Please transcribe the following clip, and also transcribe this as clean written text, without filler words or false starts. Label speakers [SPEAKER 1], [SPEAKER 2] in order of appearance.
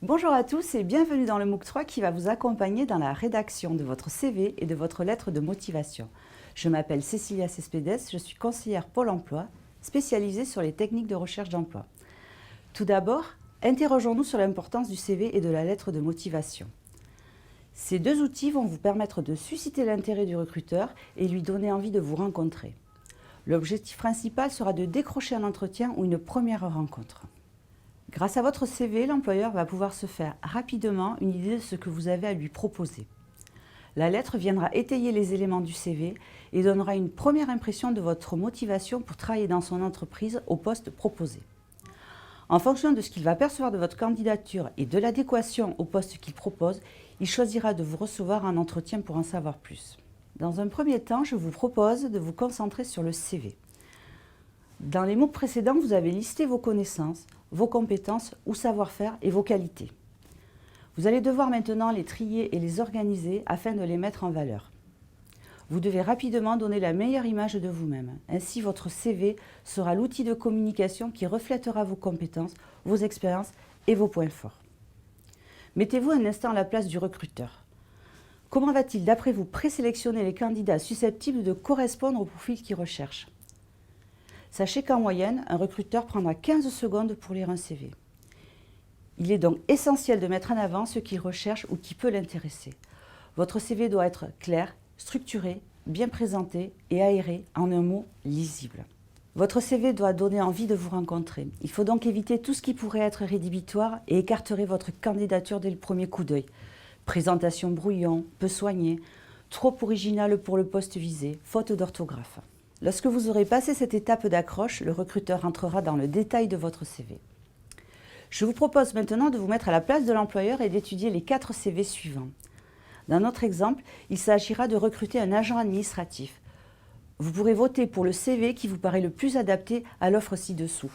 [SPEAKER 1] Bonjour à tous et bienvenue dans le MOOC 3 qui va vous accompagner dans la rédaction de votre CV et de votre lettre de motivation. Je m'appelle Cécilia Cespedes, je suis conseillère Pôle emploi, spécialisée sur les techniques de recherche d'emploi. Tout d'abord, interrogeons-nous sur l'importance du CV et de la lettre de motivation. Ces deux outils vont vous permettre de susciter l'intérêt du recruteur et lui donner envie de vous rencontrer. L'objectif principal sera de décrocher un entretien ou une première rencontre. Grâce à votre CV, l'employeur va pouvoir se faire rapidement une idée de ce que vous avez à lui proposer. La lettre viendra étayer les éléments du CV et donnera une première impression de votre motivation pour travailler dans son entreprise au poste proposé. En fonction de ce qu'il va percevoir de votre candidature et de l'adéquation au poste qu'il propose, il choisira de vous recevoir en entretien pour en savoir plus. Dans un premier temps, je vous propose de vous concentrer sur le CV. Dans les MOOC précédents, vous avez listé vos connaissances, vos compétences ou savoir-faire et vos qualités. Vous allez devoir maintenant les trier et les organiser afin de les mettre en valeur. Vous devez rapidement donner la meilleure image de vous-même. Ainsi, votre CV sera l'outil de communication qui reflètera vos compétences, vos expériences et vos points forts. Mettez-vous un instant à la place du recruteur. Comment va-t-il, d'après vous, présélectionner les candidats susceptibles de correspondre au profil qu'il recherche ? Sachez qu'en moyenne, un recruteur prendra 15 secondes pour lire un CV. Il est donc essentiel de mettre en avant ce qu'il recherche ou qui peut l'intéresser. Votre CV doit être clair, structuré, bien présenté et aéré, en un mot, lisible. Votre CV doit donner envie de vous rencontrer. Il faut donc éviter tout ce qui pourrait être rédhibitoire et écarter votre candidature dès le premier coup d'œil. Présentation brouillon, peu soignée, trop originale pour le poste visé, faute d'orthographe. Lorsque vous aurez passé cette étape d'accroche, le recruteur entrera dans le détail de votre CV. Je vous propose maintenant de vous mettre à la place de l'employeur et d'étudier les 4 CV suivants. Dans notre exemple, il s'agira de recruter un agent administratif. Vous pourrez voter pour le CV qui vous paraît le plus adapté à l'offre ci-dessous.